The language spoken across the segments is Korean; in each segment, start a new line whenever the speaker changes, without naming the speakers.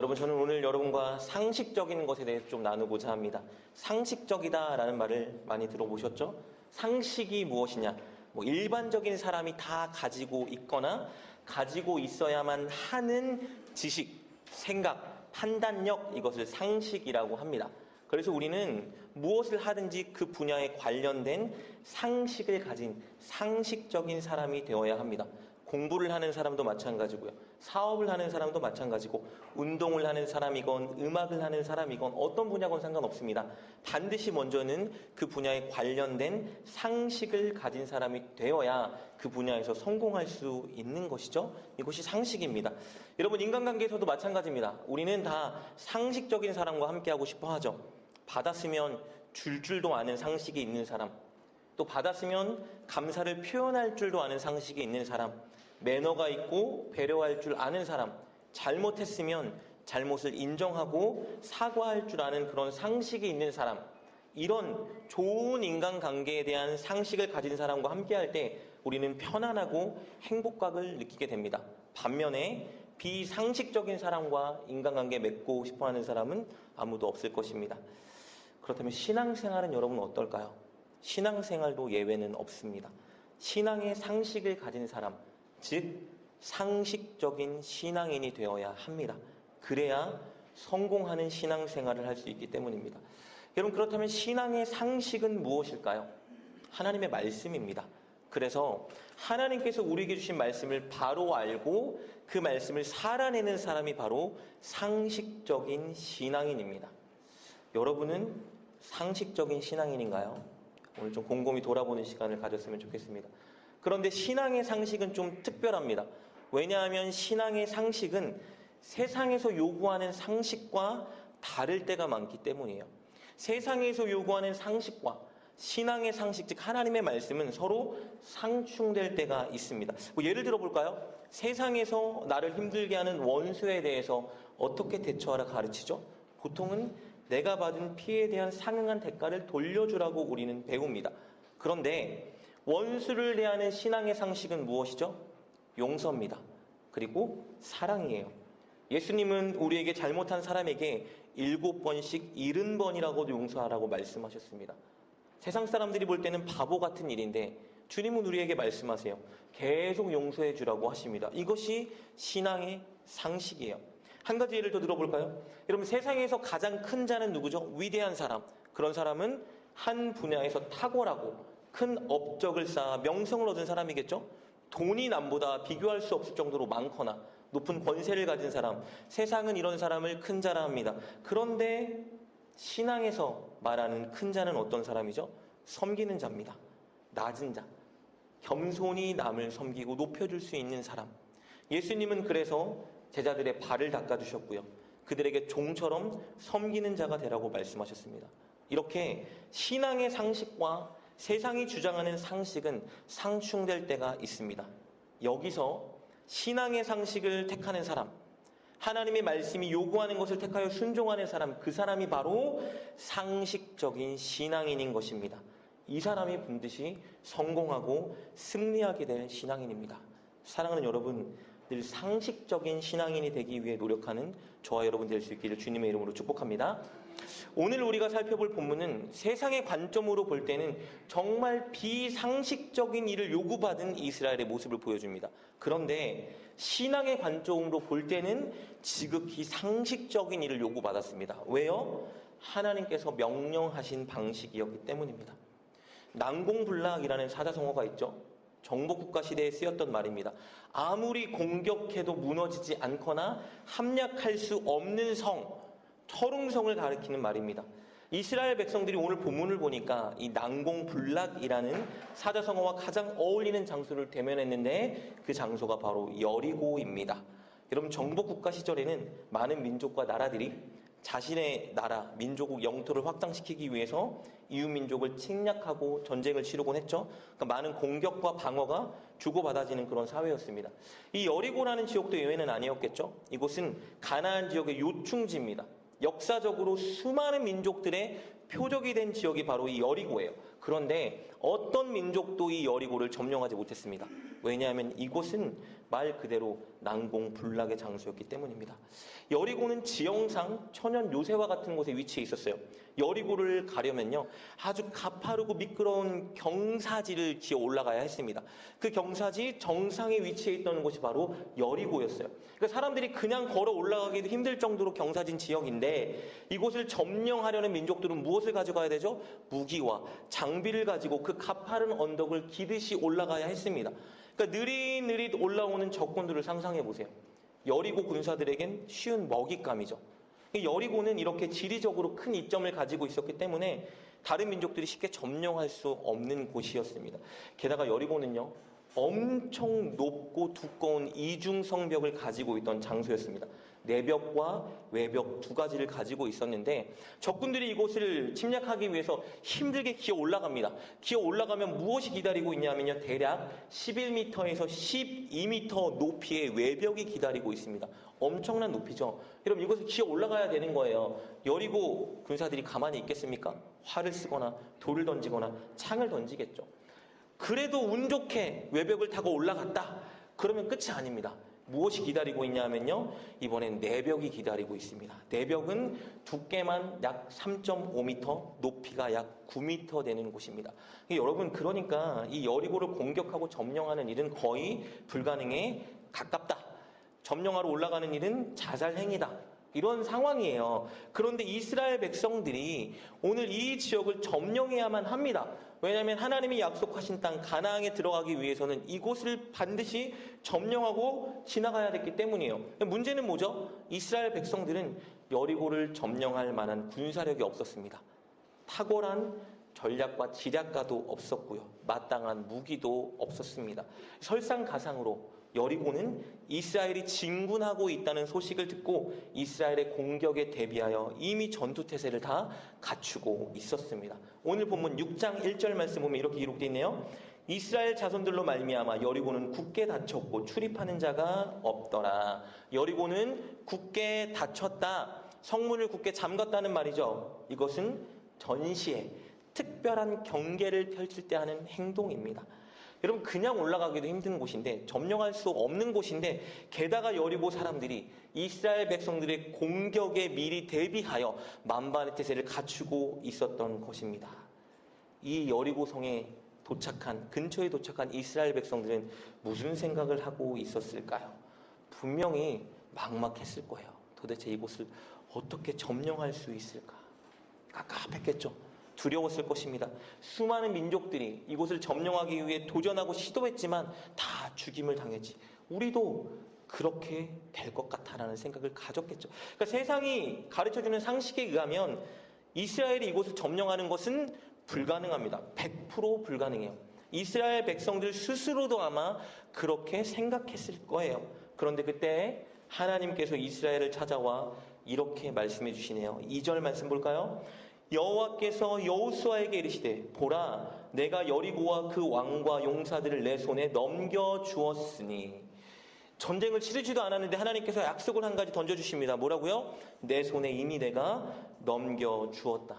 여러분, 저는 오늘 여러분과 상식적인 것에 대해서 좀 나누고자 합니다. 상식적이다라는 말을 많이 들어보셨죠? 상식이 무엇이냐? 일반적인 사람이 다 가지고 있거나 가지고 있어야만 하는 지식, 생각, 판단력, 이것을 상식이라고 합니다. 그래서 우리는 무엇을 하든지 그 분야에 관련된 상식을 가진 상식적인 사람이 되어야 합니다. 공부를 하는 사람도 마찬가지고요. 사업을 하는 사람도 마찬가지고, 운동을 하는 사람이건 음악을 하는 사람이건 어떤 분야건 상관없습니다. 반드시 먼저는 그 분야에 관련된 상식을 가진 사람이 되어야 그 분야에서 성공할 수 있는 것이죠. 이것이 상식입니다. 여러분, 인간관계에서도 마찬가지입니다. 우리는 다 상식적인 사람과 함께하고 싶어 하죠. 받았으면 줄 줄도 아는 상식이 있는 사람, 또 받았으면 감사를 표현할 줄도 아는 상식이 있는 사람, 매너가 있고 배려할 줄 아는 사람, 잘못했으면 잘못을 인정하고 사과할 줄 아는 그런 상식이 있는 사람, 이런 좋은 인간관계에 대한 상식을 가진 사람과 함께할 때 우리는 편안하고 행복감을 느끼게 됩니다. 반면에 비상식적인 사람과 인간관계 맺고 싶어하는 사람은 아무도 없을 것입니다. 그렇다면 신앙생활은 여러분 어떨까요? 신앙생활도 예외는 없습니다. 신앙의 상식을 가진 사람, 즉 상식적인 신앙인이 되어야 합니다. 그래야 성공하는 신앙생활을 할 수 있기 때문입니다. 여러분, 그렇다면 신앙의 상식은 무엇일까요? 하나님의 말씀입니다. 그래서 하나님께서 우리에게 주신 말씀을 바로 알고 그 말씀을 살아내는 사람이 바로 상식적인 신앙인입니다. 여러분은 상식적인 신앙인인가요? 오늘 좀 곰곰이 돌아보는 시간을 가졌으면 좋겠습니다. 그런데 신앙의 상식은 좀 특별합니다. 왜냐하면 신앙의 상식은 세상에서 요구하는 상식과 다를 때가 많기 때문이에요. 세상에서 요구하는 상식과 신앙의 상식, 즉 하나님의 말씀은 서로 상충될 때가 있습니다. 예를 들어 볼까요? 세상에서 나를 힘들게 하는 원수에 대해서 어떻게 대처하라 가르치죠? 보통은 내가 받은 피해에 대한 상응한 대가를 돌려주라고 우리는 배웁니다. 그런데 원수를 대하는 신앙의 상식은 무엇이죠? 용서입니다. 그리고 사랑이에요. 예수님은 우리에게 잘못한 사람에게 7번씩 70번이라고 용서하라고 말씀하셨습니다. 세상 사람들이 볼 때는 바보 같은 일인데 주님은 우리에게 말씀하세요. 계속 용서해 주라고 하십니다. 이것이 신앙의 상식이에요. 한 가지 예를 더 들어볼까요? 여러분, 세상에서 가장 큰 자는 누구죠? 위대한 사람. 그런 사람은 한 분야에서 탁월하고 큰 업적을 쌓아 명성을 얻은 사람이겠죠? 돈이 남보다 비교할 수 없을 정도로 많거나 높은 권세를 가진 사람, 세상은 이런 사람을 큰 자라 합니다. 그런데 신앙에서 말하는 큰 자는 어떤 사람이죠? 섬기는 자입니다. 낮은 자, 겸손히 남을 섬기고 높여줄 수 있는 사람. 예수님은 그래서 제자들의 발을 닦아주셨고요. 그들에게 종처럼 섬기는 자가 되라고 말씀하셨습니다. 이렇게 신앙의 상식과 세상이 주장하는 상식은 상충될 때가 있습니다. 여기서 신앙의 상식을 택하는 사람, 하나님의 말씀이 요구하는 것을 택하여 순종하는 사람, 그 사람이 바로 상식적인 신앙인인 것입니다. 이 사람이 반드시 성공하고 승리하게 될 신앙인입니다. 사랑하는 여러분, 늘 상식적인 신앙인이 되기 위해 노력하는 저와 여러분 될 수 있기를 주님의 이름으로 축복합니다. 오늘 우리가 살펴볼 본문은 세상의 관점으로 볼 때는 정말 비상식적인 일을 요구받은 이스라엘의 모습을 보여줍니다. 그런데 신앙의 관점으로 볼 때는 지극히 상식적인 일을 요구받았습니다. 왜요? 하나님께서 명령하신 방식이었기 때문입니다. 난공불락이라는 사자성어가 있죠. 정복국가 시대에 쓰였던 말입니다. 아무리 공격해도 무너지지 않거나 함락할 수 없는 성, 철웅성을 가리키는 말입니다. 이스라엘 백성들이 오늘 본문을 보니까 이 난공불락이라는 사자성어와 가장 어울리는 장소를 대면했는데 그 장소가 바로 여리고입니다. 여러분, 정복국가 시절에는 많은 민족과 나라들이 자신의 나라, 민족국 영토를 확장시키기 위해서 이웃민족을 침략하고 전쟁을 치르곤 했죠. 그러니까 많은 공격과 방어가 주고받아지는 그런 사회였습니다. 이 여리고라는 지역도 예외는 아니었겠죠. 이곳은 가나안 지역의 요충지입니다. 역사적으로 수많은 민족들의 표적이 된 지역이 바로 이 여리고예요. 그런데 어떤 민족도 이 여리고를 점령하지 못했습니다. 왜냐하면 이곳은 말 그대로 난공불락의 장소였기 때문입니다. 여리고는 지형상 천연 요새와 같은 곳에 위치해 있었어요. 여리고를 가려면요, 아주 가파르고 미끄러운 경사지를 기어 올라가야 했습니다. 그 경사지 정상에 위치해 있던 곳이 바로 여리고였어요. 그러니까 사람들이 그냥 걸어 올라가기도 힘들 정도로 경사진 지역인데, 이곳을 점령하려는 민족들은 무엇을 가져가야 되죠? 무기와 장비를 가지고 그 가파른 언덕을 기듯이 올라가야 했습니다. 그러니까 느릿느릿 올라오는 적군들을 상상해 보세요. 여리고 군사들에겐 쉬운 먹잇감이죠. 여리고는 이렇게 지리적으로 큰 이점을 가지고 있었기 때문에 다른 민족들이 쉽게 점령할 수 없는 곳이었습니다. 게다가 여리고는요, 엄청 높고 두꺼운 이중 성벽을 가지고 있던 장소였습니다. 내벽과 외벽 두 가지를 가지고 있었는데, 적군들이 이곳을 침략하기 위해서 힘들게 기어 올라갑니다. 기어 올라가면 무엇이 기다리고 있냐면요, 대략 11m에서 12m 높이의 외벽이 기다리고 있습니다. 엄청난 높이죠. 여러분, 이곳을 기어 올라가야 되는 거예요. 여리고 군사들이 가만히 있겠습니까? 활을 쓰거나 돌을 던지거나 창을 던지겠죠. 그래도 운 좋게 외벽을 타고 올라갔다, 그러면 끝이 아닙니다. 무엇이 기다리고 있냐면요, 이번엔 내벽이 기다리고 있습니다. 내벽은 두께만 약 3.5m, 높이가 약 9m 되는 곳입니다. 여러분, 그러니까 이 여리고를 공격하고 점령하는 일은 거의 불가능에 가깝다. 점령하러 올라가는 일은 자살행위다. 이런 상황이에요. 그런데 이스라엘 백성들이 오늘 이 지역을 점령해야만 합니다. 왜냐하면 하나님이 약속하신 땅 가나안에 들어가기 위해서는 이곳을 반드시 점령하고 지나가야 됐기 때문이에요. 문제는 뭐죠? 이스라엘 백성들은 여리고를 점령할 만한 군사력이 없었습니다. 탁월한 전략과 지략가도 없었고요, 마땅한 무기도 없었습니다. 설상가상으로 여리고는 이스라엘이 진군하고 있다는 소식을 듣고 이스라엘의 공격에 대비하여 이미 전투태세를 다 갖추고 있었습니다. 오늘 본문 6장 1절 말씀 보면 이렇게 기록되어 있네요. 이스라엘 자손들로 말미암아 여리고는 굳게 닫혔고 출입하는 자가 없더라. 여리고는 굳게 닫혔다, 성문을 굳게 잠갔다는 말이죠. 이것은 전시에 특별한 경계를 펼칠 때 하는 행동입니다. 여러분, 그냥 올라가기도 힘든 곳인데, 점령할 수 없는 곳인데, 게다가 여리고 사람들이 이스라엘 백성들의 공격에 미리 대비하여 만반의 태세를 갖추고 있었던 것입니다. 이 여리고 성에 근처에 도착한 이스라엘 백성들은 무슨 생각을 하고 있었을까요? 분명히 막막했을 거예요. 도대체 이곳을 어떻게 점령할 수 있을까? 깝깝했겠죠. 두려웠을 것입니다. 수많은 민족들이 이곳을 점령하기 위해 도전하고 시도했지만 다 죽임을 당했지, 우리도 그렇게 될 것 같다라는 생각을 가졌겠죠. 그러니까 세상이 가르쳐주는 상식에 의하면 이스라엘이 이곳을 점령하는 것은 불가능합니다. 100% 불가능해요. 이스라엘 백성들 스스로도 아마 그렇게 생각했을 거예요. 그런데 그때 하나님께서 이스라엘을 찾아와 이렇게 말씀해 주시네요. 2절 말씀 볼까요? 여호와께서 여호수아에게 이르시되, 보라, 내가 여리고와 그 왕과 용사들을 내 손에 넘겨주었으니. 전쟁을 치르지도 않았는데 하나님께서 약속을 한 가지 던져주십니다. 뭐라고요? 내 손에 이미 내가 넘겨주었다.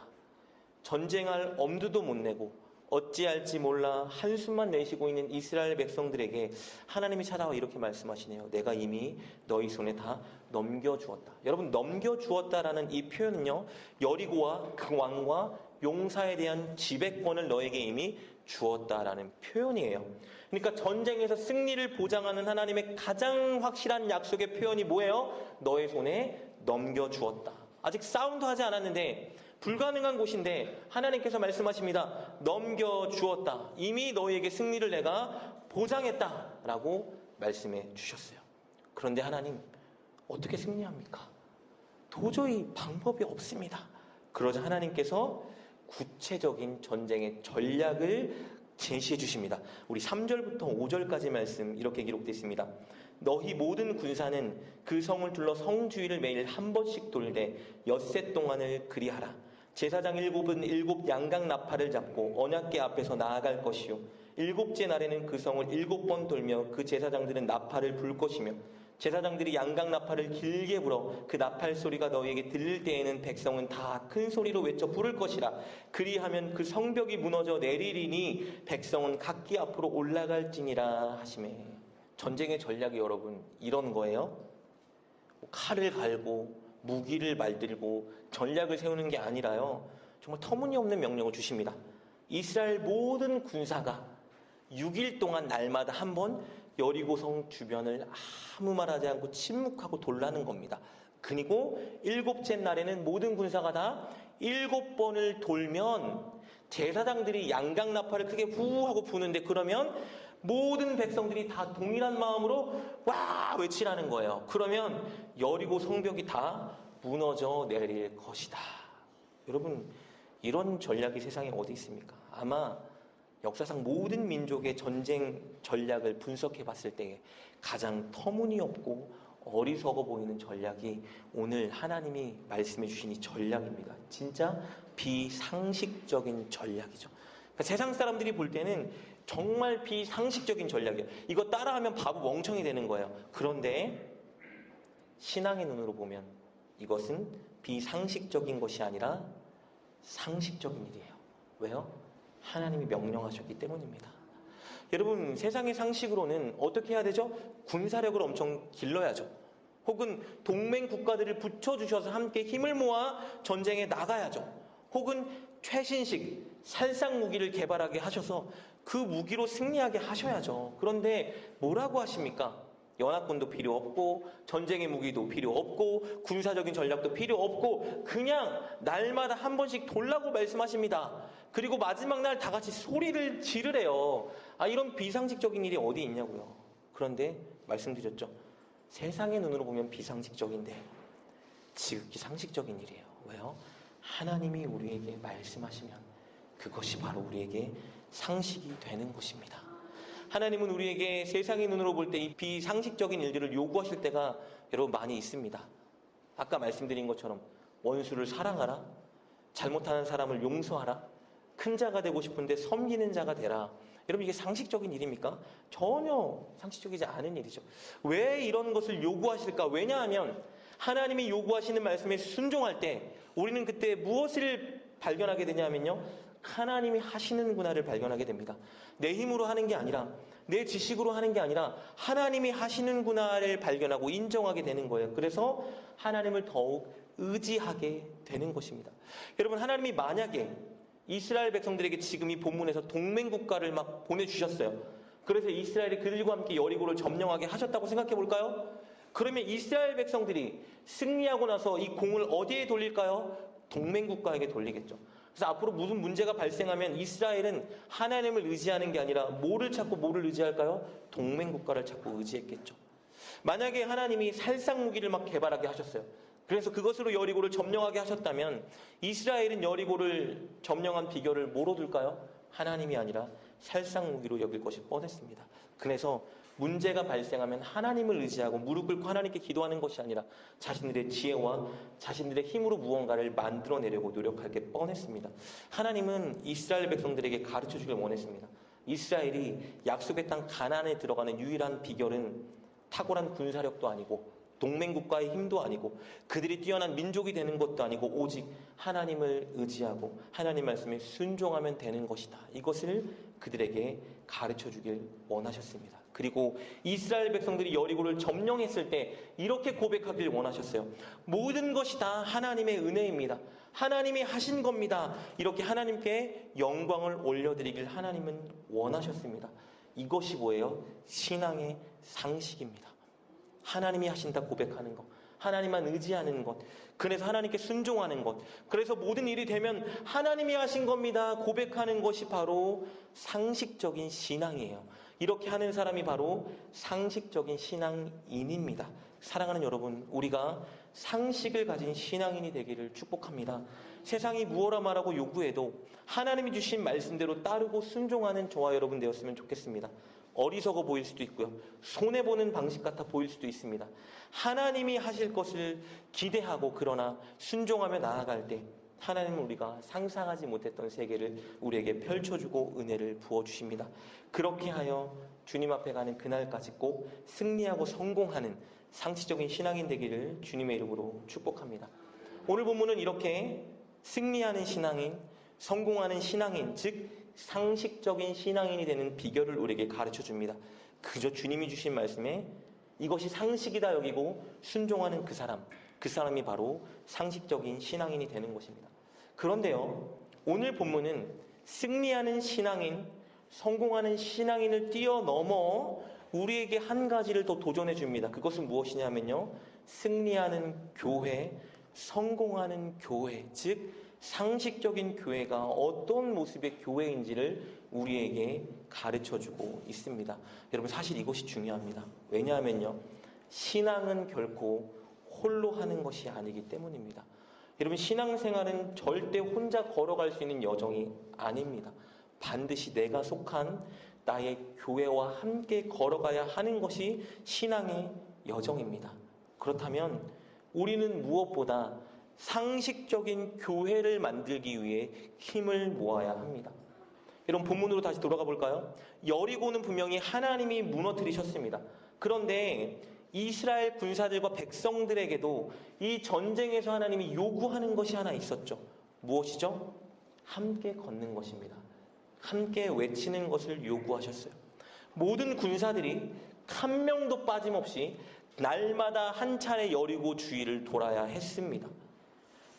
전쟁할 엄두도 못 내고 어찌할지 몰라 한숨만 내쉬고 있는 이스라엘 백성들에게 하나님이 찾아와 이렇게 말씀하시네요. 내가 이미 너희 손에 다 넘겨주었다. 여러분, 넘겨주었다라는 이 표현은요, 여리고와 그 왕과 용사에 대한 지배권을 너에게 이미 주었다라는 표현이에요. 그러니까 전쟁에서 승리를 보장하는 하나님의 가장 확실한 약속의 표현이 뭐예요? 너의 손에 넘겨주었다. 아직 싸움도 하지 않았는데, 불가능한 곳인데 하나님께서 말씀하십니다. 넘겨주었다. 이미 너희에게 승리를 내가 보장했다라고 말씀해 주셨어요. 그런데 하나님, 어떻게 승리합니까? 도저히 방법이 없습니다. 그러자 하나님께서 구체적인 전쟁의 전략을 제시해 주십니다. 우리 3절부터 5절까지 말씀 이렇게 기록되어 있습니다. 너희 모든 군사는 그 성을 둘러 성 주위를 매일 한 번씩 돌되 엿새 동안을 그리하라. 제사장 7은 7 양각 나팔을 잡고 언약궤 앞에서 나아갈 것이요, 7째 날에는 그 성을 7번 돌며 그 제사장들은 나팔을 불 것이며, 제사장들이 양각 나팔을 길게 불어 그 나팔 소리가 너희에게 들릴 때에는 백성은 다 큰 소리로 외쳐 부를 것이라. 그리하면 그 성벽이 무너져 내리리니 백성은 각기 앞으로 올라갈지니라 하시매. 전쟁의 전략이 여러분 이런 거예요. 칼을 갈고 무기를 말들고 전략을 세우는 게 아니라요. 정말 터무니없는 명령을 주십니다. 이스라엘 모든 군사가 6일 동안 날마다 한 번 여리고성 주변을 아무 말하지 않고 침묵하고 돌라는 겁니다. 그리고 7째 날에는 모든 군사가 다 7번을 돌면 제사장들이 양강나팔을 크게 후 하고 부는데, 그러면 모든 백성들이 다 동일한 마음으로 와 외치라는 거예요. 그러면 여리고 성벽이 다 무너져 내릴 것이다. 여러분, 이런 전략이 세상에 어디 있습니까? 아마 역사상 모든 민족의 전쟁 전략을 분석해 봤을 때 가장 터무니없고 어리석어 보이는 전략이 오늘 하나님이 말씀해 주신 이 전략입니다. 진짜 비상식적인 전략이죠. 그러니까 세상 사람들이 볼 때는 정말 비상식적인 전략이에요. 이거 따라하면 바보 멍청이 되는 거예요. 그런데 신앙의 눈으로 보면 이것은 비상식적인 것이 아니라 상식적인 일이에요. 왜요? 하나님이 명령하셨기 때문입니다. 여러분, 세상의 상식으로는 어떻게 해야 되죠? 군사력을 엄청 길러야죠. 혹은 동맹 국가들을 붙여주셔서 함께 힘을 모아 전쟁에 나가야죠. 혹은 최신식 살상 무기를 개발하게 하셔서 그 무기로 승리하게 하셔야죠. 그런데 뭐라고 하십니까? 연합군도 필요 없고 전쟁의 무기도 필요 없고 군사적인 전략도 필요 없고 그냥 날마다 한 번씩 돌라고 말씀하십니다. 그리고 마지막 날 다 같이 소리를 지르래요. 이런 비상식적인 일이 어디 있냐고요. 그런데 말씀드렸죠. 세상의 눈으로 보면 비상식적인데 지극히 상식적인 일이에요. 왜요? 하나님이 우리에게 말씀하시면 그것이 바로 우리에게 상식이 되는 것입니다. 하나님은 우리에게 세상의 눈으로 볼 때 이 비상식적인 일들을 요구하실 때가 여러분 많이 있습니다. 아까 말씀드린 것처럼 원수를 사랑하라, 잘못하는 사람을 용서하라, 큰 자가 되고 싶은데 섬기는 자가 되라. 여러분, 이게 상식적인 일입니까? 전혀 상식적이지 않은 일이죠. 왜 이런 것을 요구하실까? 왜냐하면 하나님이 요구하시는 말씀에 순종할 때 우리는 그때 무엇을 발견하게 되냐면요, 하나님이 하시는구나를 발견하게 됩니다. 내 힘으로 하는 게 아니라, 내 지식으로 하는 게 아니라 하나님이 하시는구나를 발견하고 인정하게 되는 거예요. 그래서 하나님을 더욱 의지하게 되는 것입니다. 여러분, 하나님이 만약에 이스라엘 백성들에게 지금 이 본문에서 동맹국가를 막 보내주셨어요. 그래서 이스라엘이 그들과 함께 여리고를 점령하게 하셨다고 생각해 볼까요? 그러면 이스라엘 백성들이 승리하고 나서 이 공을 어디에 돌릴까요? 동맹국가에게 돌리겠죠. 그래서 앞으로 무슨 문제가 발생하면 이스라엘은 하나님을 의지하는 게 아니라 뭐를 찾고 뭐를 의지할까요? 동맹국가를 찾고 의지했겠죠. 만약에 하나님이 살상무기를 막 개발하게 하셨어요. 그래서 그것으로 여리고를 점령하게 하셨다면 이스라엘은 여리고를 점령한 비결을 뭐로 둘까요? 하나님이 아니라 살상무기로 여길 것이 뻔했습니다. 그래서 문제가 발생하면 하나님을 의지하고 무릎 꿇고 하나님께 기도하는 것이 아니라 자신들의 지혜와 자신들의 힘으로 무언가를 만들어내려고 노력할 게 뻔했습니다. 하나님은 이스라엘 백성들에게 가르쳐주길 원했습니다. 이스라엘이 약속의 땅 가나안에 들어가는 유일한 비결은 탁월한 군사력도 아니고 동맹국가의 힘도 아니고 그들이 뛰어난 민족이 되는 것도 아니고 오직 하나님을 의지하고 하나님 말씀에 순종하면 되는 것이다. 이것을 그들에게 가르쳐주길 원하셨습니다. 그리고 이스라엘 백성들이 여리고를 점령했을 때 이렇게 고백하길 원하셨어요. 모든 것이 다 하나님의 은혜입니다. 하나님이 하신 겁니다. 이렇게 하나님께 영광을 올려드리길 하나님은 원하셨습니다. 이것이 뭐예요? 신앙의 상식입니다. 하나님이 하신다 고백하는 것, 하나님만 의지하는 것, 그래서 하나님께 순종하는 것, 그래서 모든 일이 되면 하나님이 하신 겁니다 고백하는 것이 바로 상식적인 신앙이에요. 이렇게 하는 사람이 바로 상식적인 신앙인입니다. 사랑하는 여러분, 우리가 상식을 가진 신앙인이 되기를 축복합니다. 세상이 무엇라 말하고 요구해도 하나님이 주신 말씀대로 따르고 순종하는 저와 여러분 되었으면 좋겠습니다. 어리석어 보일 수도 있고요. 손해보는 방식 같아 보일 수도 있습니다. 하나님이 하실 것을 기대하고 그러나 순종하며 나아갈 때 하나님은 우리가 상상하지 못했던 세계를 우리에게 펼쳐주고 은혜를 부어주십니다. 그렇게 하여 주님 앞에 가는 그날까지 꼭 승리하고 성공하는 상식적인 신앙인 되기를 주님의 이름으로 축복합니다. 오늘 본문은 이렇게 승리하는 신앙인, 성공하는 신앙인, 즉 상식적인 신앙인이 되는 비결을 우리에게 가르쳐 줍니다. 그저 주님이 주신 말씀에 이것이 상식이다 여기고 순종하는 그 사람이 바로 상식적인 신앙인이 되는 것입니다. 그런데요, 오늘 본문은 승리하는 신앙인, 성공하는 신앙인을 뛰어넘어 우리에게 한 가지를 더 도전해 줍니다. 그것은 무엇이냐면요, 승리하는 교회, 성공하는 교회, 즉 상식적인 교회가 어떤 모습의 교회인지를 우리에게 가르쳐주고 있습니다. 여러분, 사실 이것이 중요합니다. 왜냐하면요, 신앙은 결코 홀로 하는 것이 아니기 때문입니다. 여러분, 신앙생활은 절대 혼자 걸어갈 수 있는 여정이 아닙니다. 반드시 내가 속한 나의 교회와 함께 걸어가야 하는 것이 신앙의 여정입니다. 그렇다면 우리는 무엇보다 상식적인 교회를 만들기 위해 힘을 모아야 합니다. 여러분, 본문으로 다시 돌아가 볼까요? 여리고는 분명히 하나님이 무너뜨리셨습니다. 그런데 이스라엘 군사들과 백성들에게도 이 전쟁에서 하나님이 요구하는 것이 하나 있었죠. 무엇이죠? 함께 걷는 것입니다. 함께 외치는 것을 요구하셨어요. 모든 군사들이 한 명도 빠짐없이 날마다 한 차례 여리고 주위를 돌아야 했습니다.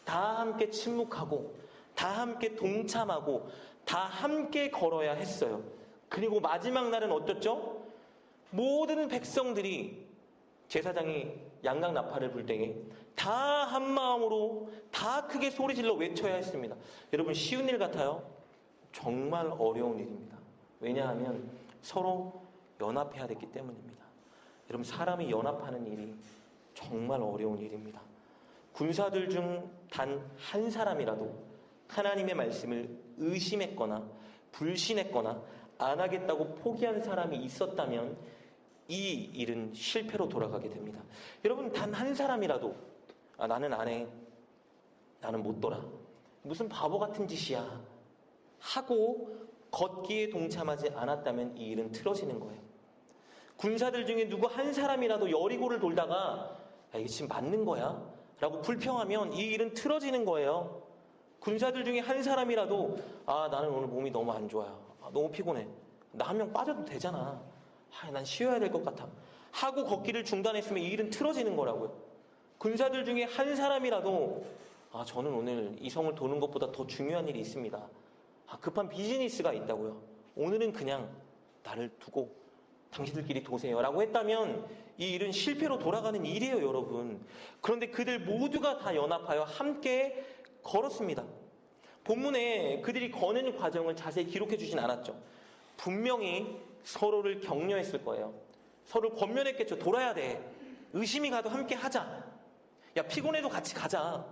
다 함께 침묵하고 다 함께 동참하고 다 함께 걸어야 했어요. 그리고 마지막 날은 어떻죠? 모든 백성들이 제사장이 양강나팔을 불 때에 다 한마음으로 다 크게 소리질러 외쳐야 했습니다. 여러분, 쉬운 일 같아요? 정말 어려운 일입니다. 왜냐하면 서로 연합해야 됐기 때문입니다. 여러분, 사람이 연합하는 일이 정말 어려운 일입니다. 군사들 중 단 한 사람이라도 하나님의 말씀을 의심했거나 불신했거나 안 하겠다고 포기한 사람이 있었다면 이 일은 실패로 돌아가게 됩니다. 여러분, 단 한 사람이라도 나는 안 해, 나는 못 돌아, 무슨 바보 같은 짓이야 하고 걷기에 동참하지 않았다면 이 일은 틀어지는 거예요. 군사들 중에 누구 한 사람이라도 여리고를 돌다가 이게 지금 맞는 거야? 라고 불평하면 이 일은 틀어지는 거예요. 군사들 중에 한 사람이라도 나는 오늘 몸이 너무 안 좋아요. 너무 피곤해. 나 한 명 빠져도 되잖아. 난 쉬어야 될 것 같아 하고 걷기를 중단했으면 이 일은 틀어지는 거라고요. 군사들 중에 한 사람이라도 저는 오늘 이 성을 도는 것보다 더 중요한 일이 있습니다. 급한 비즈니스가 있다고요. 오늘은 그냥 나를 두고 당신들끼리 도세요 라고 했다면 이 일은 실패로 돌아가는 일이에요, 여러분. 그런데 그들 모두가 다 연합하여 함께 걸었습니다. 본문에 그들이 거는 과정을 자세히 기록해 주진 않았죠. 분명히 서로를 격려했을 거예요. 서로를 권면했겠죠. 돌아야 돼. 의심이 가도 함께 하자. 야, 피곤해도 같이 가자.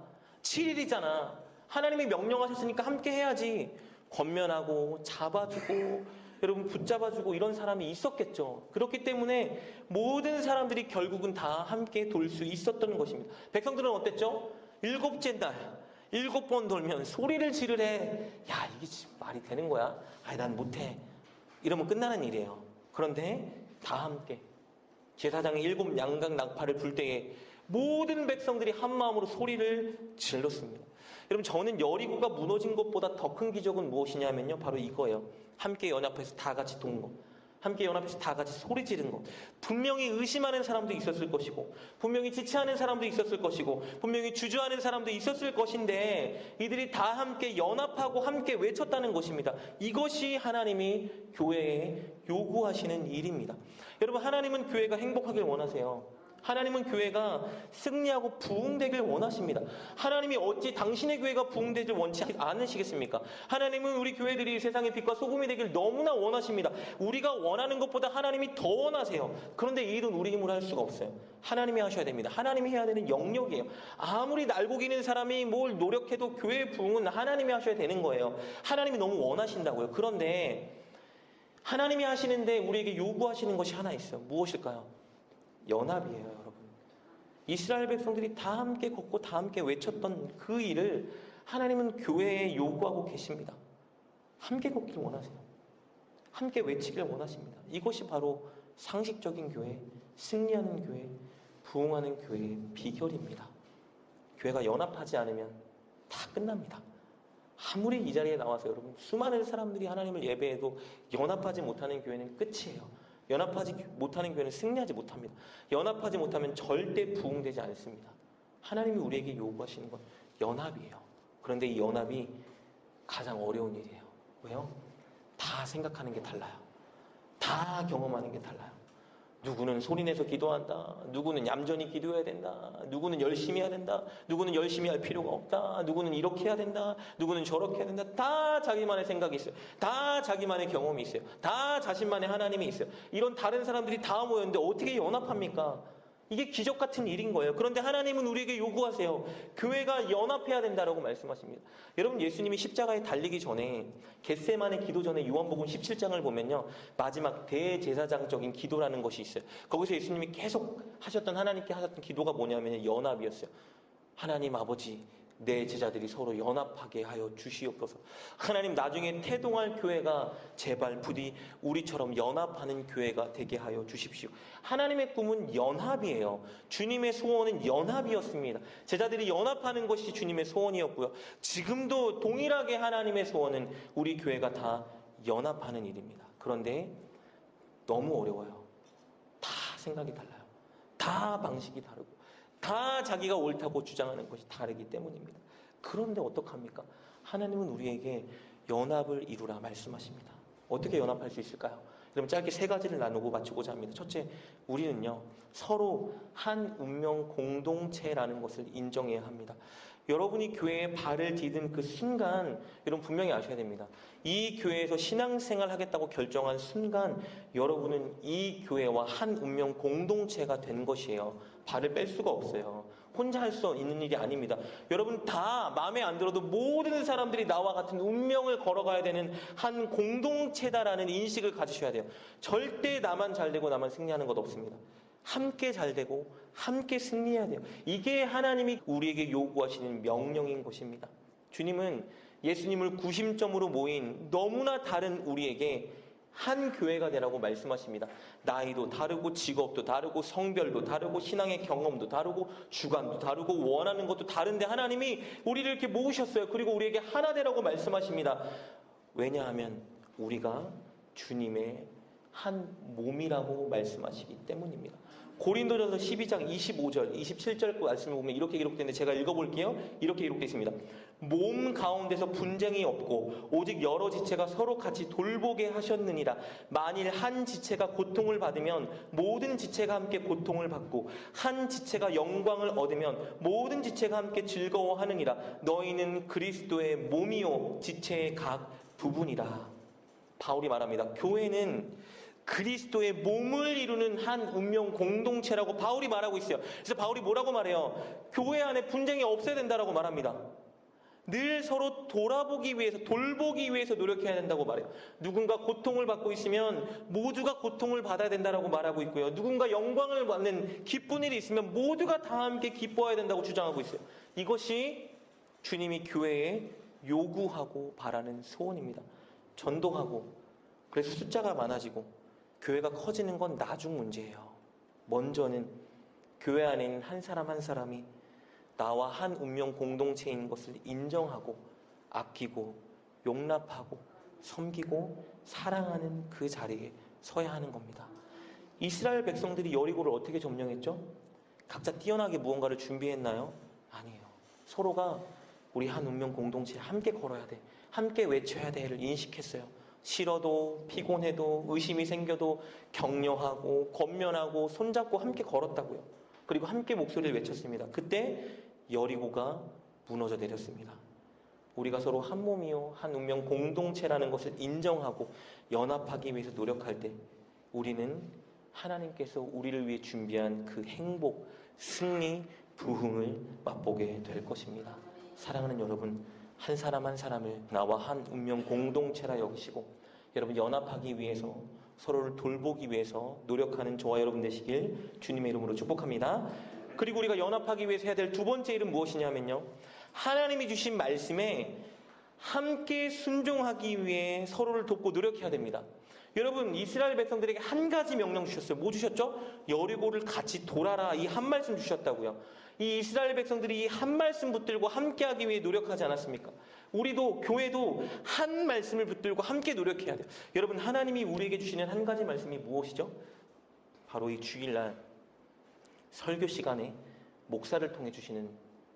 7일이잖아. 하나님이 명령하셨으니까 함께 해야지. 권면하고 잡아주고 여러분 붙잡아주고 이런 사람이 있었겠죠. 그렇기 때문에 모든 사람들이 결국은 다 함께 돌 수 있었던 것입니다. 백성들은 어땠죠? 7째 날 7번 돌면 소리를 지르래. 야, 이게 지금 말이 되는 거야? 난 못해. 이러면 끝나는 일이에요. 그런데 다 함께 제사장이 7 양각 나팔을 불 때에 모든 백성들이 한 마음으로 소리를 질렀습니다. 여러분, 저는 여리고가 무너진 것보다 더 큰 기적은 무엇이냐면요, 바로 이거예요. 함께 연합해서 다 같이 돈 거, 함께 연합해서 다 같이 소리 지르는 것. 분명히 의심하는 사람도 있었을 것이고, 분명히 지체하는 사람도 있었을 것이고, 분명히 주저하는 사람도 있었을 것인데 이들이 다 함께 연합하고 함께 외쳤다는 것입니다. 이것이 하나님이 교회에 요구하시는 일입니다. 여러분, 하나님은 교회가 행복하길 원하세요. 하나님은 교회가 승리하고 부흥되길 원하십니다. 하나님이 어찌 당신의 교회가 부흥되길 원치 않으시겠습니까? 하나님은 우리 교회들이 세상의 빛과 소금이 되길 너무나 원하십니다. 우리가 원하는 것보다 하나님이 더 원하세요. 그런데 이 일은 우리 힘으로 할 수가 없어요. 하나님이 하셔야 됩니다. 하나님이 해야 되는 영역이에요. 아무리 날고기는 사람이 뭘 노력해도 교회의 부흥은 하나님이 하셔야 되는 거예요. 하나님이 너무 원하신다고요. 그런데 하나님이 하시는데 우리에게 요구하시는 것이 하나 있어요. 무엇일까요? 연합이에요, 여러분. 이스라엘 백성들이 다 함께 걷고 다 함께 외쳤던 그 일을 하나님은 교회에 요구하고 계십니다. 함께 걷기를 원하세요. 함께 외치기를 원하십니다. 이것이 바로 상식적인 교회, 승리하는 교회, 부흥하는 교회의 비결입니다. 교회가 연합하지 않으면 다 끝납니다. 아무리 이 자리에 나와서 여러분 수많은 사람들이 하나님을 예배해도 연합하지 못하는 교회는 끝이에요. 연합하지 못하는 교회는 승리하지 못합니다. 연합하지 못하면 절대 부흥되지 않습니다. 하나님이 우리에게 요구하시는 건 연합이에요. 그런데 이 연합이 가장 어려운 일이에요. 왜요? 다 생각하는 게 달라요. 다 경험하는 게 달라요. 누구는 소리내서 기도한다. 누구는 얌전히 기도해야 된다. 누구는 열심히 해야 된다. 누구는 열심히 할 필요가 없다. 누구는 이렇게 해야 된다. 누구는 저렇게 해야 된다. 다 자기만의 생각이 있어요. 다 자기만의 경험이 있어요. 다 자신만의 하나님이 있어요. 이런 다른 사람들이 다 모였는데 어떻게 연합합니까? 이게 기적 같은 일인 거예요. 그런데 하나님은 우리에게 요구하세요. 교회가 연합해야 된다라고 말씀하십니다. 여러분, 예수님이 십자가에 달리기 전에 겟세마네 기도 전에 요한복음 17장을 보면요, 마지막 대제사장적인 기도라는 것이 있어요. 거기서 예수님이 계속 하셨던, 하나님께 하셨던 기도가 뭐냐면 연합이었어요. 하나님 아버지, 내 제자들이 서로 연합하게 하여 주시옵소서. 하나님, 나중에 태동할 교회가 제발 부디 우리처럼 연합하는 교회가 되게 하여 주십시오. 하나님의 꿈은 연합이에요. 주님의 소원은 연합이었습니다. 제자들이 연합하는 것이 주님의 소원이었고요. 지금도 동일하게 하나님의 소원은 우리 교회가 다 연합하는 일입니다. 그런데 너무 어려워요. 다 생각이 달라요. 다 방식이 다르고 다 자기가 옳다고 주장하는 것이 다르기 때문입니다. 그런데 어떡합니까? 하나님은 우리에게 연합을 이루라 말씀하십니다. 어떻게 연합할 수 있을까요? 그럼 짧게 세 가지를 나누고 마치고자 합니다. 첫째, 우리는요, 서로 한 운명 공동체라는 것을 인정해야 합니다. 여러분이 교회에 발을 디딘 그 순간, 여러분 분명히 아셔야 됩니다. 이 교회에서 신앙생활 하겠다고 결정한 순간 여러분은 이 교회와 한 운명 공동체가 된 것이에요. 발을 뺄 수가 없어요. 혼자 할 수 있는 일이 아닙니다. 여러분 다 마음에 안 들어도 모든 사람들이 나와 같은 운명을 걸어가야 되는 한 공동체다라는 인식을 가지셔야 돼요. 절대 나만 잘 되고 나만 승리하는 것 없습니다. 함께 잘 되고 함께 승리해야 돼요. 이게 하나님이 우리에게 요구하시는 명령인 것입니다. 주님은 예수님을 구심점으로 모인 너무나 다른 우리에게 한 교회가 되라고 말씀하십니다. 나이도 다르고 직업도 다르고 성별도 다르고 신앙의 경험도 다르고 주관도 다르고 원하는 것도 다른데 하나님이 우리를 이렇게 모으셨어요. 그리고 우리에게 하나 되라고 말씀하십니다. 왜냐하면 우리가 주님의 한 몸이라고 말씀하시기 때문입니다. 고린도전서 12장 25절, 27절 말씀을 보면 이렇게 기록되는데 제가 읽어볼게요. 이렇게 기록되어 있습니다. 몸 가운데서 분쟁이 없고 오직 여러 지체가 서로 같이 돌보게 하셨느니라. 만일 한 지체가 고통을 받으면 모든 지체가 함께 고통을 받고 한 지체가 영광을 얻으면 모든 지체가 함께 즐거워하느니라. 너희는 그리스도의 몸이요 지체의 각 부분이라. 바울이 말합니다. 교회는 그리스도의 몸을 이루는 한 운명 공동체라고 바울이 말하고 있어요. 그래서 바울이 뭐라고 말해요? 교회 안에 분쟁이 없어야 된다라고 말합니다. 늘 서로 돌아보기 위해서, 돌보기 위해서 노력해야 된다고 말해요. 누군가 고통을 받고 있으면 모두가 고통을 받아야 된다라고 말하고 있고요. 누군가 영광을 받는 기쁜 일이 있으면 모두가 다 함께 기뻐해야 된다고 주장하고 있어요. 이것이 주님이 교회에 요구하고 바라는 소원입니다. 전도하고 그래서 숫자가 많아지고 교회가 커지는 건 나중 문제예요. 먼저는 교회 안에 있는 한 사람 한 사람이 나와 한 운명 공동체인 것을 인정하고 아끼고 용납하고 섬기고 사랑하는 그 자리에 서야 하는 겁니다. 이스라엘 백성들이 여리고를 어떻게 점령했죠? 각자 뛰어나게 무언가를 준비했나요? 아니에요. 서로가 우리 한 운명 공동체에 함께 걸어야 돼, 함께 외쳐야 돼를 인식했어요. 싫어도 피곤해도 의심이 생겨도 격려하고 겉면하고 손잡고 함께 걸었다고요. 그리고 함께 목소리를 외쳤습니다. 그때 여리고가 무너져 내렸습니다. 우리가 서로 한 몸이요 한 운명 공동체라는 것을 인정하고 연합하기 위해서 노력할 때 우리는 하나님께서 우리를 위해 준비한 그 행복, 승리, 부흥을 맛보게 될 것입니다. 사랑하는 여러분, 한 사람 한 사람을 나와 한 운명 공동체라 여기시고 여러분 연합하기 위해서 서로를 돌보기 위해서 노력하는 저와 여러분 되시길 주님의 이름으로 축복합니다. 그리고 우리가 연합하기 위해서 해야 될 두 번째 일은 무엇이냐면요, 하나님이 주신 말씀에 함께 순종하기 위해 서로를 돕고 노력해야 됩니다. 여러분, 이스라엘 백성들에게 한 가지 명령 주셨어요. 뭐 주셨죠? 여리고를 같이 돌아라, 이 한 말씀 주셨다고요. 이 이스라엘 백성들이 한 말씀 붙들고 함께하기 위해 노력하지 않았습니까? 우리도 교회도 한 말씀을 붙들고 함께 노력해야 돼요. 여러분, 하나님이 우리에게 주시는 한 가지 말씀이 무엇이죠? 바로 이 주일날 설교 시간에 목사를 통해 주시는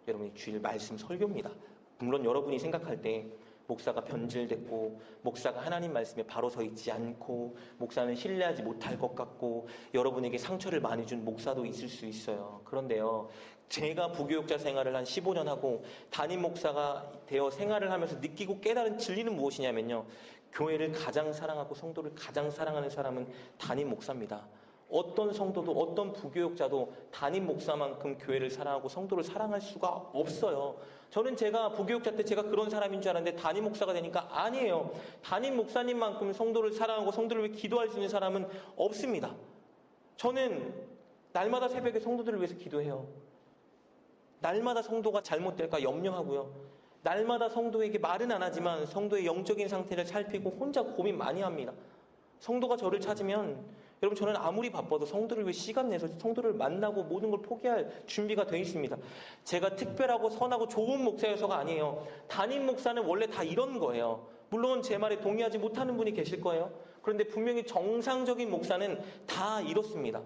여러분의 주일 말씀 설교입니다. 물론 여러분이 생각할 때 목사가 변질됐고 목사가 하나님 말씀에 바로 서 있지 않고 목사는 신뢰하지 못할 것 같고 여러분에게 상처를 많이 준 목사도 있을 수 있어요. 그런데요, 제가 부교육자 생활을 한 15년 하고 담임 목사가 되어 생활을 하면서 느끼고 깨달은 진리는 무엇이냐면요, 교회를 가장 사랑하고 성도를 가장 사랑하는 사람은 담임 목사입니다. 어떤 성도도 어떤 부교육자도 담임 목사만큼 교회를 사랑하고 성도를 사랑할 수가 없어요. 저는 제가 부교육자 때 제가 그런 사람인 줄 알았는데 담임 목사가 되니까 아니에요. 담임 목사님만큼 성도를 사랑하고 성도를 위해 기도할 수 있는 사람은 없습니다. 저는 날마다 새벽에 성도들을 위해서 기도해요. 날마다 성도가 잘못될까 염려하고요. 날마다 성도에게 말은 안 하지만 성도의 영적인 상태를 살피고 혼자 고민 많이 합니다. 성도가 저를 찾으면 여러분, 저는 아무리 바빠도 성도를 위해 시간 내서 성도를 만나고 모든 걸 포기할 준비가 되어 있습니다. 제가 특별하고 선하고 좋은 목사여서가 아니에요. 담임 목사는 원래 다 이런 거예요. 물론 제 말에 동의하지 못하는 분이 계실 거예요. 그런데 분명히 정상적인 목사는 다 이렇습니다.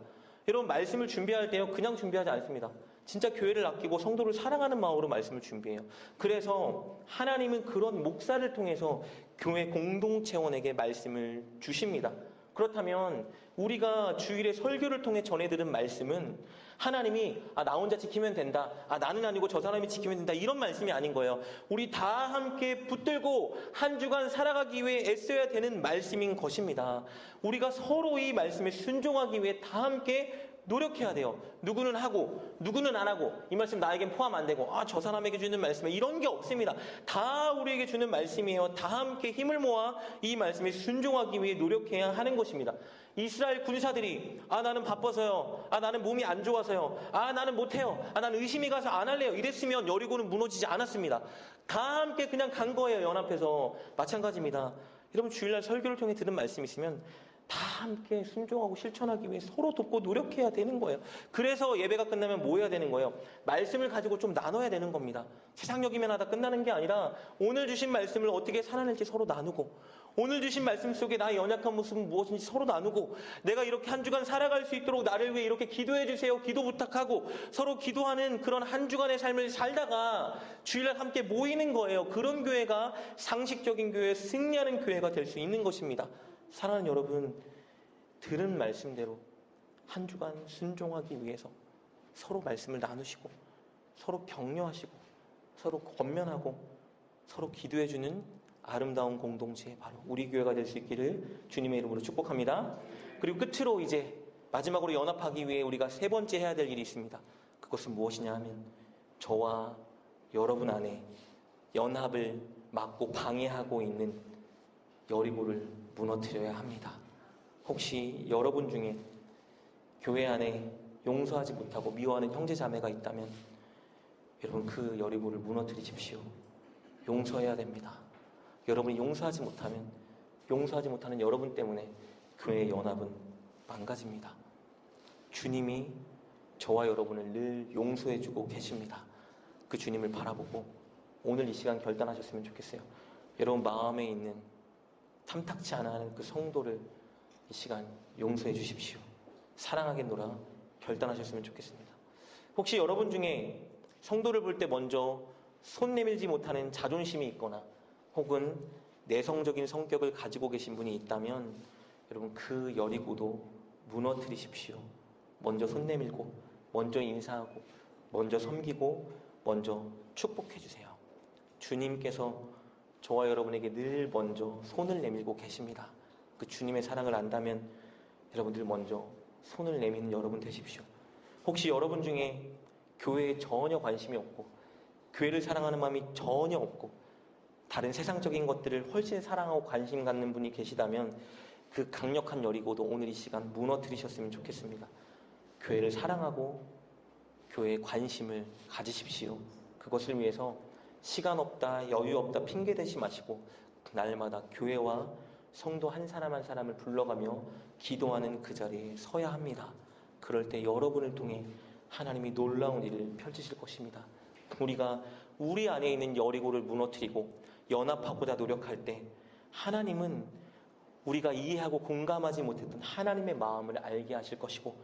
여러분, 말씀을 준비할 때요, 그냥 준비하지 않습니다. 진짜 교회를 아끼고 성도를 사랑하는 마음으로 말씀을 준비해요. 그래서 하나님은 그런 목사를 통해서 교회 공동체원에게 말씀을 주십니다. 그렇다면 우리가 주일에 설교를 통해 전해 들은 말씀은 하나님이 나 혼자 지키면 된다, 나는 아니고 저 사람이 지키면 된다, 이런 말씀이 아닌 거예요. 우리 다 함께 붙들고 한 주간 살아가기 위해 애써야 되는 말씀인 것입니다. 우리가 서로 이 말씀에 순종하기 위해 다 함께 노력해야 돼요. 누구는 하고 누구는 안 하고 이 말씀 나에겐 포함 안 되고 저 사람에게 주는 말씀에 이런 게 없습니다. 다 우리에게 주는 말씀이에요. 다 함께 힘을 모아 이 말씀에 순종하기 위해 노력해야 하는 것입니다. 이스라엘 군사들이 나는 바빠서요, 나는 몸이 안 좋아서요, 나는 못해요, 나는 의심이 가서 안 할래요, 이랬으면 여리고는 무너지지 않았습니다. 다 함께 그냥 간 거예요. 연합해서. 마찬가지입니다. 여러분, 주일날 설교를 통해 들은 말씀 있으면 다 함께 순종하고 실천하기 위해 서로 돕고 노력해야 되는 거예요. 그래서 예배가 끝나면 뭐 해야 되는 거예요? 말씀을 가지고 좀 나눠야 되는 겁니다. 세상역이면 하다 끝나는 게 아니라 오늘 주신 말씀을 어떻게 살아낼지 서로 나누고, 오늘 주신 말씀 속에 나의 연약한 모습은 무엇인지 서로 나누고, 내가 이렇게 한 주간 살아갈 수 있도록 나를 위해 이렇게 기도해 주세요, 기도 부탁하고 서로 기도하는 그런 한 주간의 삶을 살다가 주일날 함께 모이는 거예요. 그런 교회가 상식적인 교회, 승리하는 교회가 될 수 있는 것입니다. 사랑하는 여러분, 들은 말씀대로 한 주간 순종하기 위해서 서로 말씀을 나누시고 서로 격려하시고 서로 권면하고 서로 기도해주는 아름다운 공동체, 바로 우리 교회가 될 수 있기를 주님의 이름으로 축복합니다. 그리고 끝으로 이제 마지막으로 연합하기 위해 우리가 세 번째 해야 될 일이 있습니다. 그것은 무엇이냐 하면 저와 여러분 안에 연합을 막고 방해하고 있는 여리고를 무너뜨려야 합니다. 혹시 여러분 중에 교회 안에 용서하지 못하고 미워하는 형제 자매가 있다면 여러분, 그 여리고를 무너뜨리십시오. 용서해야 됩니다. 여러분이 용서하지 못하면 용서하지 못하는 여러분 때문에 교회의 연합은 망가집니다. 주님이 저와 여러분을 늘 용서해주고 계십니다. 그 주님을 바라보고 오늘 이 시간 결단하셨으면 좋겠어요. 여러분 마음에 있는 탐탁치 않아 하는 그 성도를 이 시간 용서해 주십시오. 사랑하겠노라 결단하셨으면 좋겠습니다. 혹시 여러분 중에 성도를 볼 때 먼저 손 내밀지 못하는 자존심이 있거나 혹은 내성적인 성격을 가지고 계신 분이 있다면 여러분, 그 여리고도 무너뜨리십시오. 먼저 손 내밀고 먼저 인사하고 먼저 섬기고 먼저 축복해 주세요. 주님께서 저와 여러분에게 늘 먼저 손을 내밀고 계십니다. 그 주님의 사랑을 안다면 여러분들 먼저 손을 내미는 여러분 되십시오. 혹시 여러분 중에 교회에 전혀 관심이 없고 교회를 사랑하는 마음이 전혀 없고 다른 세상적인 것들을 훨씬 사랑하고 관심 갖는 분이 계시다면 그 강력한 여리고도 오늘 이 시간 무너뜨리셨으면 좋겠습니다. 교회를 사랑하고 교회에 관심을 가지십시오. 그것을 위해서 시간 없다, 여유 없다 핑계 대지 마시고 날마다 교회와 성도 한 사람 한 사람을 불러가며 기도하는 그 자리에 서야 합니다. 그럴 때 여러분을 통해 하나님이 놀라운 일을 펼치실 것입니다. 우리가 우리 안에 있는 여리고를 무너뜨리고 연합하고자 노력할 때 하나님은 우리가 이해하고 공감하지 못했던 하나님의 마음을 알게 하실 것이고,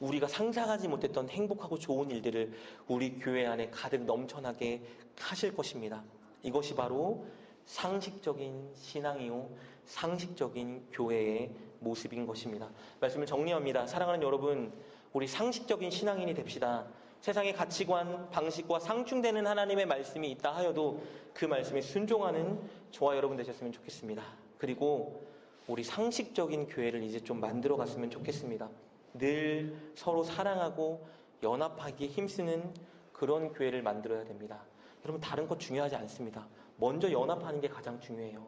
우리가 상상하지 못했던 행복하고 좋은 일들을 우리 교회 안에 가득 넘쳐나게 하실 것입니다. 이것이 바로 상식적인 신앙이요, 상식적인 교회의 모습인 것입니다. 말씀을 정리합니다. 사랑하는 여러분, 우리 상식적인 신앙인이 됩시다. 세상의 가치관, 방식과 상충되는 하나님의 말씀이 있다 하여도 그 말씀에 순종하는 저와 여러분 되셨으면 좋겠습니다. 그리고 우리 상식적인 교회를 이제 좀 만들어 갔으면 좋겠습니다. 늘 서로 사랑하고 연합하기에 힘쓰는 그런 교회를 만들어야 됩니다. 여러분, 다른 것 중요하지 않습니다. 먼저 연합하는 게 가장 중요해요.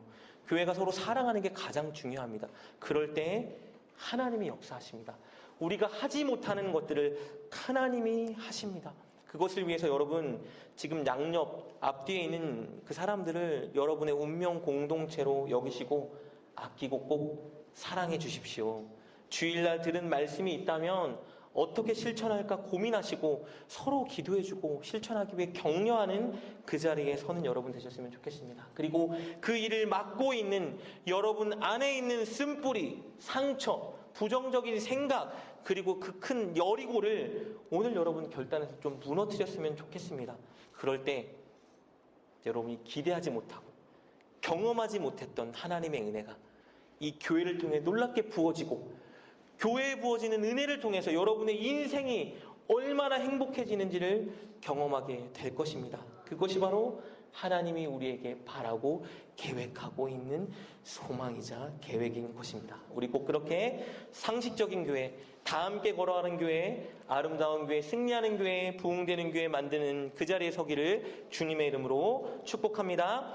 교회가 서로 사랑하는 게 가장 중요합니다. 그럴 때 하나님이 역사하십니다. 우리가 하지 못하는 것들을 하나님이 하십니다. 그것을 위해서 여러분, 지금 양옆 앞뒤에 있는 그 사람들을 여러분의 운명 공동체로 여기시고 아끼고 꼭 사랑해 주십시오. 주일날 들은 말씀이 있다면 어떻게 실천할까 고민하시고 서로 기도해주고 실천하기 위해 격려하는 그 자리에 서는 여러분 되셨으면 좋겠습니다. 그리고 그 일을 맡고 있는 여러분 안에 있는 쓴뿌리, 상처, 부정적인 생각, 그리고 그 큰 여리고를 오늘 여러분 결단해서 좀 무너뜨렸으면 좋겠습니다. 그럴 때 여러분이 기대하지 못하고 경험하지 못했던 하나님의 은혜가 이 교회를 통해 놀랍게 부어지고, 교회에 부어지는 은혜를 통해서 여러분의 인생이 얼마나 행복해지는지를 경험하게 될 것입니다. 그것이 바로 하나님이 우리에게 바라고 계획하고 있는 소망이자 계획인 것입니다. 우리 꼭 그렇게 상식적인 교회, 다 함께 걸어가는 교회, 아름다운 교회, 승리하는 교회, 부흥되는 교회 만드는 그 자리에 서기를 주님의 이름으로 축복합니다.